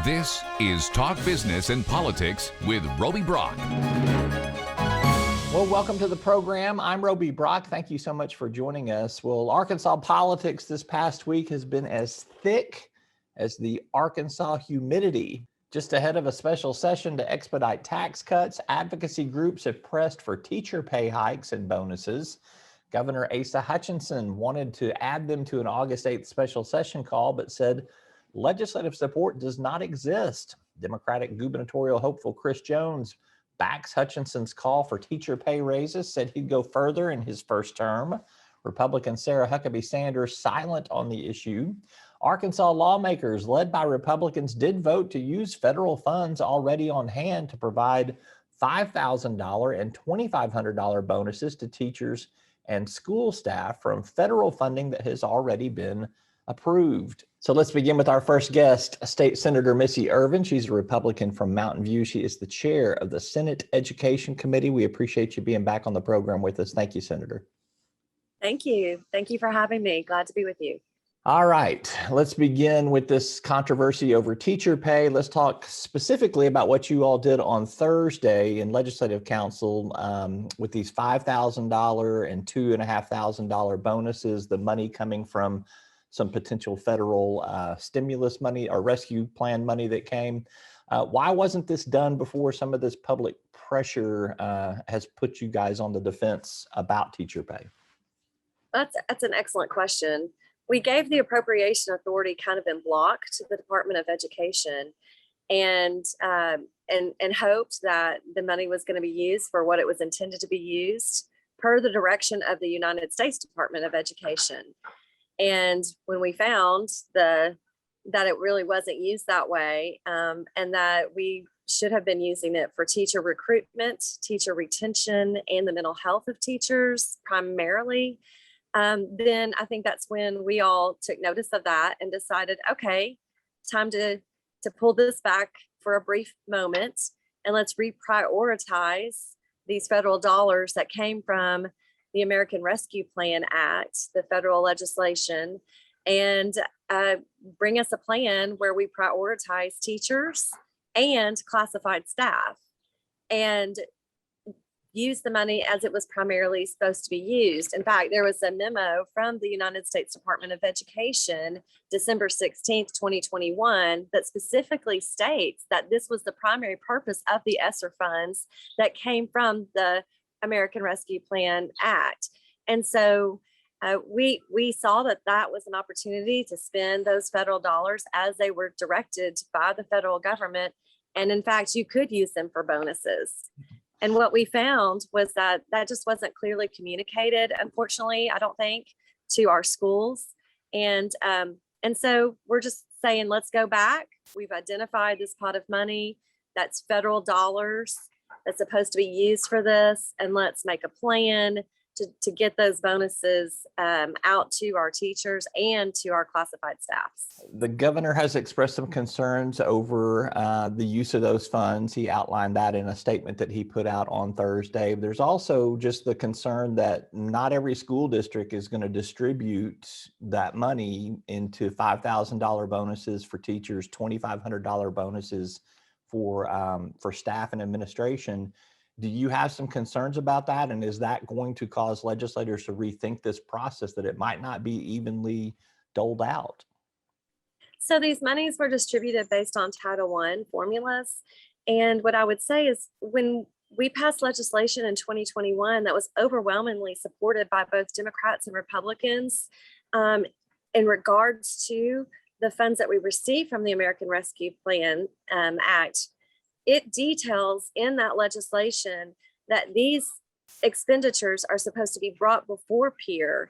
This is Talk Business and Politics with Roby Brock. Well, welcome to the program. I'm Roby Brock. Thank you so much for joining us. Well, Arkansas politics this past week has been as thick as the Arkansas humidity. Just ahead of a special session to expedite tax cuts, advocacy groups have pressed for teacher pay hikes and bonuses. Governor Asa Hutchinson wanted to add them to an August 8th special session call, but said legislative support does not exist. Democratic gubernatorial hopeful Chris Jones backs Hutchinson's call for teacher pay raises, said he'd go further in his first term. Republican Sarah Huckabee Sanders silent on the issue. Arkansas lawmakers led by Republicans did vote to use federal funds already on hand to provide $5,000 and $2,500 bonuses to teachers and school staff from federal funding that has already been approved. So let's begin with our first guest, State Senator Missy Irvin. She's a Republican from Mountain View. She is the chair of the Senate Education Committee. We appreciate you being back on the program with us. Thank you, Senator. Thank you. Thank you for having me. Glad to be with you. All right, let's begin with this controversy over teacher pay. Let's talk specifically about what you all did on Thursday in Legislative Council with these $5,000 and $2,500 bonuses, the money coming from some potential federal stimulus money or rescue plan money that came. Why wasn't this done before some of this public pressure has put you guys on the defense about teacher pay? That's an excellent question. We gave the appropriation authority kind of in block to the Department of Education and hoped that the money was going to be used for what it was intended to be used per the direction of the United States Department of Education. And when we found that it really wasn't used that way, and that we should have been using it for teacher recruitment, teacher retention, and the mental health of teachers primarily, then I think that's when we all took notice of that and decided, okay, time to pull this back for a brief moment and let's reprioritize these federal dollars that came from the American Rescue Plan Act, the federal legislation, and bring us a plan where we prioritize teachers and classified staff and use the money as it was primarily supposed to be used. In fact, there was a memo from the United States Department of Education, December 16th, 2021, that specifically states that this was the primary purpose of the ESSER funds that came from the American Rescue Plan Act. And so we saw that was an opportunity to spend those federal dollars as they were directed by the federal government. And in fact, you could use them for bonuses. And what we found was that just wasn't clearly communicated, unfortunately, I don't think, to our schools. And so we're just saying, let's go back. We've identified this pot of money that's federal dollars that's supposed to be used for this, and let's make a plan to get those bonuses out to our teachers and to our classified staffs. The governor has expressed some concerns over the use of those funds. He outlined that in a statement that he put out on Thursday. There's also just the concern that not every school district is going to distribute that money into $5,000 bonuses for teachers, $2,500 bonuses for staff and administration. Do you have some concerns about that? And is that going to cause legislators to rethink this process, that it might not be evenly doled out? So these monies were distributed based on Title I formulas. And what I would say is when we passed legislation in 2021 that was overwhelmingly supported by both Democrats and Republicans in regards to the funds that we received from the American Rescue Plan Act, it details in that legislation that these expenditures are supposed to be brought before peer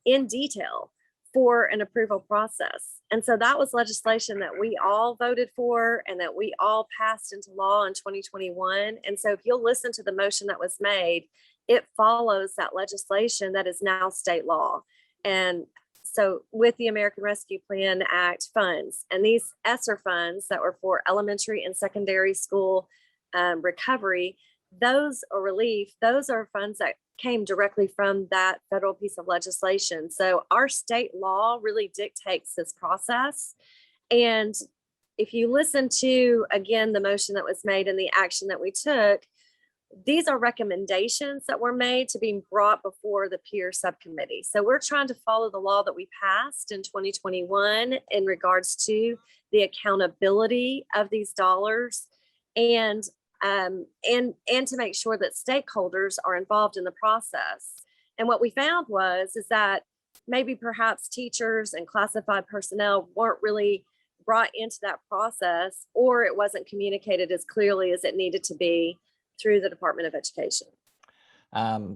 in detail for an approval process. And so that was legislation that we all voted for and that we all passed into law in 2021. And so if you'll listen to the motion that was made, it follows that legislation that is now state law. And so with the American Rescue Plan Act funds and these ESSER funds that were for elementary and secondary school recovery, those are relief, those are funds that came directly from that federal piece of legislation. So our state law really dictates this process. And if you listen to, again, the motion that was made and the action that we took, these are recommendations that were made to be brought before the peer subcommittee. So we're trying to follow the law that we passed in 2021 in regards to the accountability of these dollars, and to make sure that stakeholders are involved in the process. And what we found is that maybe perhaps teachers and classified personnel weren't really brought into that process, or it wasn't communicated as clearly as it needed to be through the Department of Education.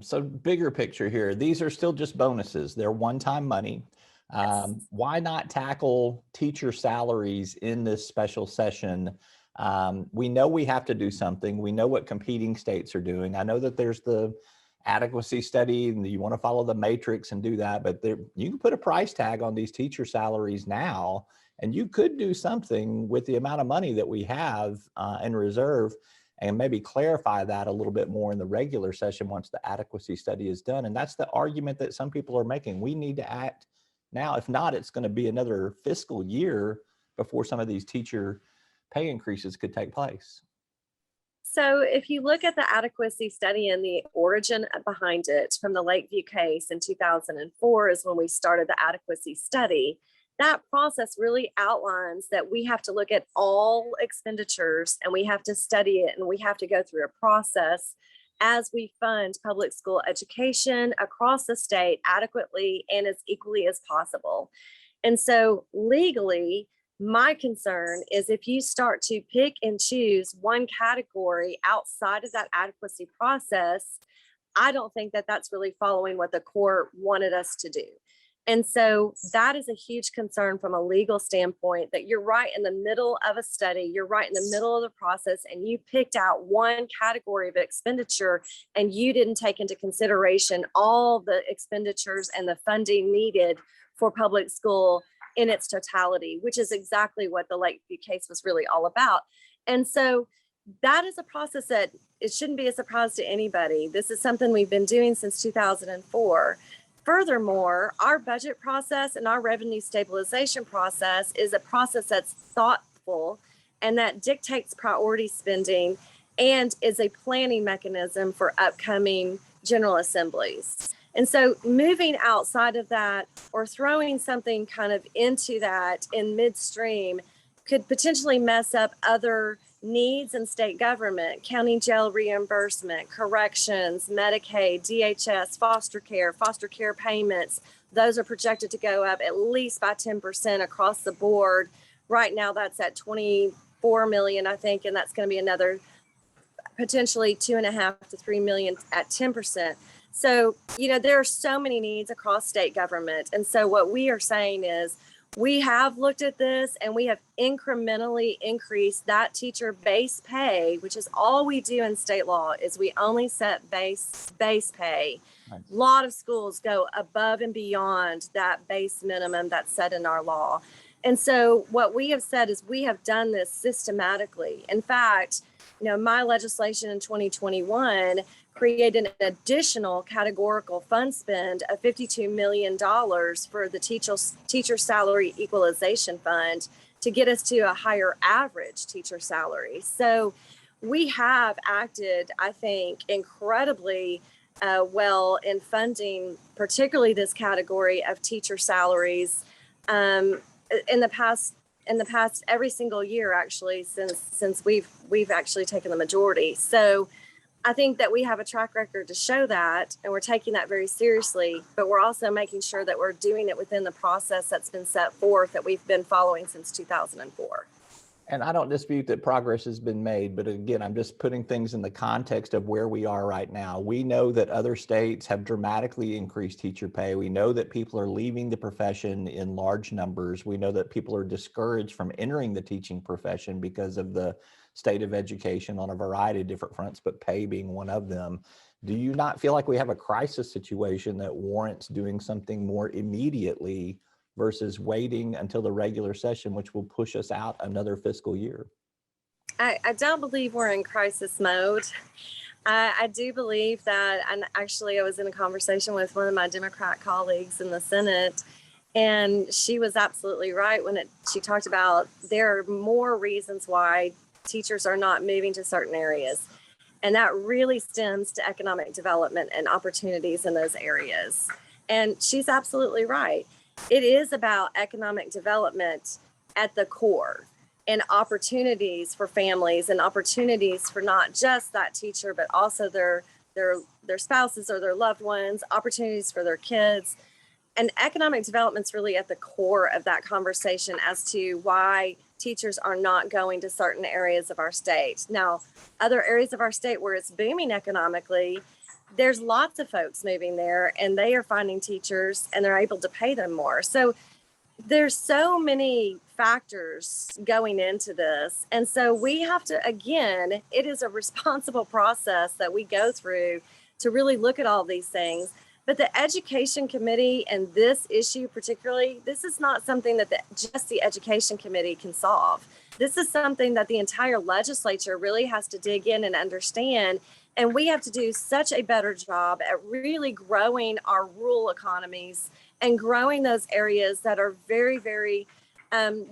So bigger picture here, these are still just bonuses. They're one-time money. Yes. Why not tackle teacher salaries in this special session? We know we have to do something. We know what competing states are doing. I know that there's the adequacy study and you want to follow the matrix and do that, but you can put a price tag on these teacher salaries now, and you could do something with the amount of money that we have in reserve, and maybe clarify that a little bit more in the regular session once the adequacy study is done. And that's the argument that some people are making. We need to act now. If not, it's going to be another fiscal year before some of these teacher pay increases could take place. So if you look at the adequacy study and the origin behind it from the Lakeview case in 2004 is when we started the adequacy study. That process really outlines that we have to look at all expenditures and we have to study it, and we have to go through a process as we fund public school education across the state adequately and as equally as possible. And so legally, my concern is if you start to pick and choose one category outside of that adequacy process, I don't think that that's really following what the court wanted us to do. And so that is a huge concern from a legal standpoint, that you're right in the middle of a study, you're right in the middle of the process, and you picked out one category of expenditure and you didn't take into consideration all the expenditures and the funding needed for public school in its totality, which is exactly what the Lakeview case was really all about. And so that is a process that it shouldn't be a surprise to anybody. This is something we've been doing since 2004. Furthermore, our budget process and our revenue stabilization process is a process that's thoughtful and that dictates priority spending and is a planning mechanism for upcoming general assemblies. And so moving outside of that or throwing something kind of into that in midstream could potentially mess up other needs in state government, county jail reimbursement, corrections, Medicaid, DHS, foster care payments. Those are projected to go up at least by 10% across the board. Right now, that's at 24 million, I think, and that's going to be another potentially 2.5 to 3 million at 10%. So, there are so many needs across state government. And so what we are saying is, we have looked at this and we have incrementally increased that teacher base pay, which is all we do in state law, is we only set base pay. Right. A lot of schools go above and beyond that base minimum that's set in our law. And so what we have said is we have done this systematically. In fact, my legislation in 2021 created an additional categorical fund spend of $52 million for the teacher salary equalization fund to get us to a higher average teacher salary. So we have acted, I think, incredibly well in funding, particularly this category of teacher salaries in the past every single year, actually, since we've actually taken the majority. So I think that we have a track record to show that, and we're taking that very seriously, but we're also making sure that we're doing it within the process that's been set forth that we've been following since 2004. And I don't dispute that progress has been made, but again, I'm just putting things in the context of where we are right now. We know that other states have dramatically increased teacher pay. We know that people are leaving the profession in large numbers. We know that people are discouraged from entering the teaching profession because of the state of education on a variety of different fronts, but pay being one of them. Do you not feel like we have a crisis situation that warrants doing something more immediately versus waiting until the regular session, which will push us out another fiscal year? I don't believe we're in crisis mode. I do believe that, and actually I was in a conversation with one of my Democrat colleagues in the Senate, And she was absolutely right when she talked about there are more reasons why teachers are not moving to certain areas. And that really stems to economic development and opportunities in those areas. And she's absolutely right. It is about economic development at the core, and opportunities for families and opportunities for not just that teacher, but also their spouses or their loved ones, opportunities for their kids. And economic development's really at the core of that conversation as to why teachers are not going to certain areas of our state. Now, other areas of our state where it's booming economically, there's lots of folks moving there and they are finding teachers and they're able to pay them more. So there's so many factors going into this. And so we have to, again, it is a responsible process that we go through to really look at all these things. But the education committee and this issue particularly, this is not something that just the education committee can solve. This is something that the entire legislature really has to dig in and understand. And we have to do such a better job at really growing our rural economies and growing those areas that are very, very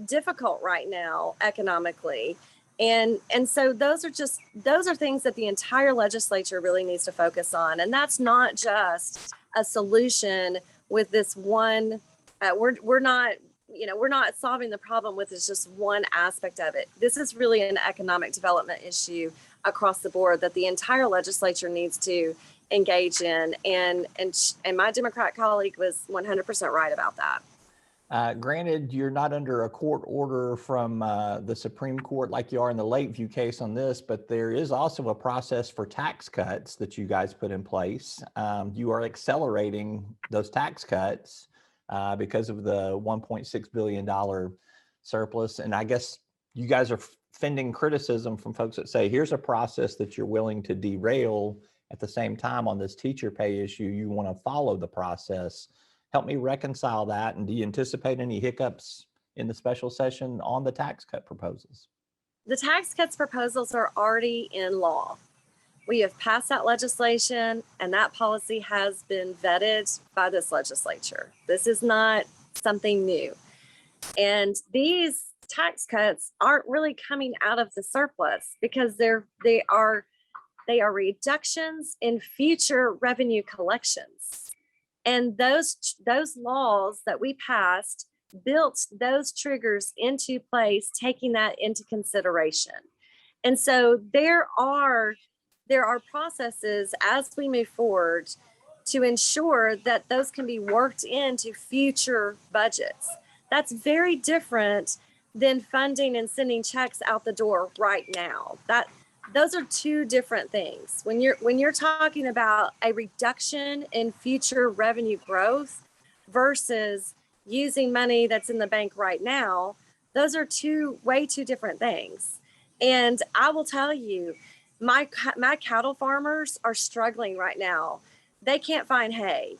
difficult right now economically. And so those are things that the entire legislature really needs to focus on. And that's not just a solution with this one. We're not solving the problem with just one aspect of it. This is really an economic development issue across the board that the entire legislature needs to engage in. And my Democrat colleague was 100% right about that. Granted, you're not under a court order from the Supreme Court like you are in the Lakeview case on this, but there is also a process for tax cuts that you guys put in place. You are accelerating those tax cuts because of the $1.6 billion surplus. And I guess you guys are fending criticism from folks that say, here's a process that you're willing to derail. At the same time, on this teacher pay issue, you want to follow the process. Help me reconcile that. And do you anticipate any hiccups in the special session on the tax cut proposals? The tax cuts proposals are already in law. We have passed that legislation, and that policy has been vetted by this legislature. This is not something new. And these tax cuts aren't really coming out of the surplus because they are reductions in future revenue collections. And those laws that we passed built those triggers into place, taking that into consideration. And so there are processes as we move forward to ensure that those can be worked into future budgets. That's very different than funding and sending checks out the door right now. Those are two different things. When you're talking about a reduction in future revenue growth versus using money that's in the bank right now, those are way too different things. And I will tell you, my cattle farmers are struggling right now. They can't find hay.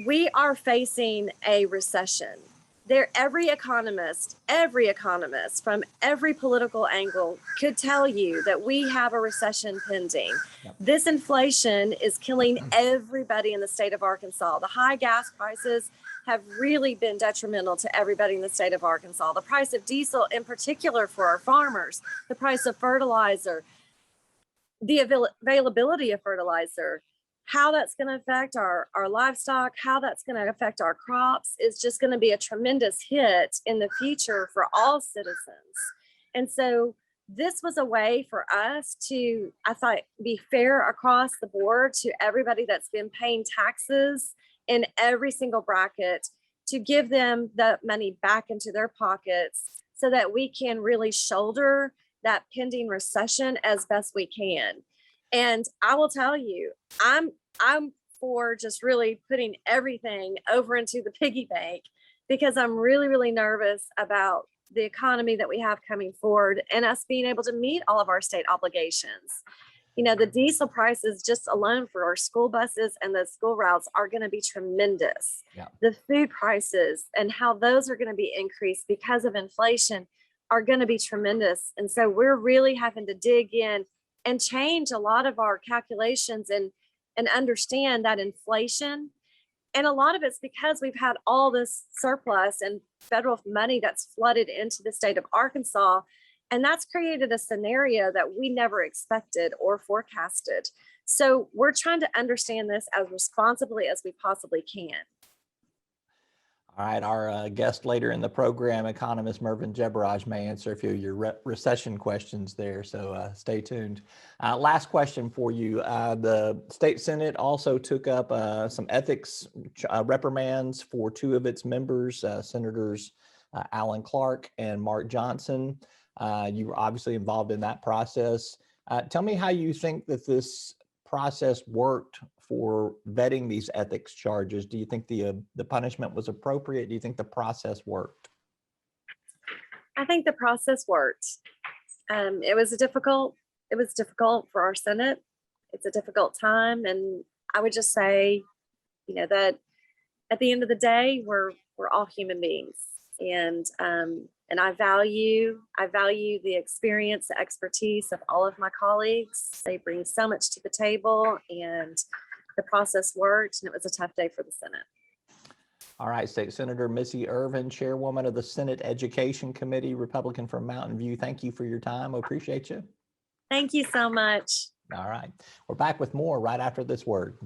We are facing a recession. Every economist from every political angle could tell you that we have a recession pending. Yep. This inflation is killing everybody in the state of Arkansas. The high gas prices have really been detrimental to everybody in the state of Arkansas. The price of diesel in particular for our farmers, the price of fertilizer, the availability of fertilizer, how that's going to affect our livestock, how that's going to affect our crops is just going to be a tremendous hit in the future for all citizens. And so this was a way for us to, I thought, be fair across the board to everybody that's been paying taxes in every single bracket, to give them the money back into their pockets so that we can really shoulder that pending recession as best we can. And I will tell you, I'm for just really putting everything over into the piggy bank because I'm really, really nervous about the economy that we have coming forward and us being able to meet all of our state obligations. You know, the diesel prices just alone for our school buses and the school routes are going to be tremendous. Yeah. The food prices and how those are going to be increased because of inflation are going to be tremendous. And so we're really having to dig in and change a lot of our calculations and understand that inflation And a lot of it's because we've had all this surplus and federal money that's flooded into the state of Arkansas. And that's created a scenario that we never expected or forecasted. So we're trying to understand this as responsibly as we possibly can. All right, our guest later in the program, economist Mervyn Jebaraj, may answer a few of your recession questions there, so stay tuned. Last question for you. The state Senate also took up some ethics reprimands for two of its members, Senators Alan Clark and Mark Johnson. You were obviously involved in that process. Tell me how you think that this process worked for vetting these ethics charges. Do you think the punishment was appropriate? Do you think the process worked? I think the process worked. It was difficult for our Senate. It's a difficult time, and I would just say, that at the end of the day, we're all human beings, and I value the experience, the expertise of all of my colleagues. They bring so much to the table, and the process worked, and it was a tough day for the Senate. All right, State Senator Missy Irvin, Chairwoman of the Senate Education Committee, Republican from Mountain View. Thank you for your time. I appreciate you. Thank you so much. All right, we're back with more right after this word.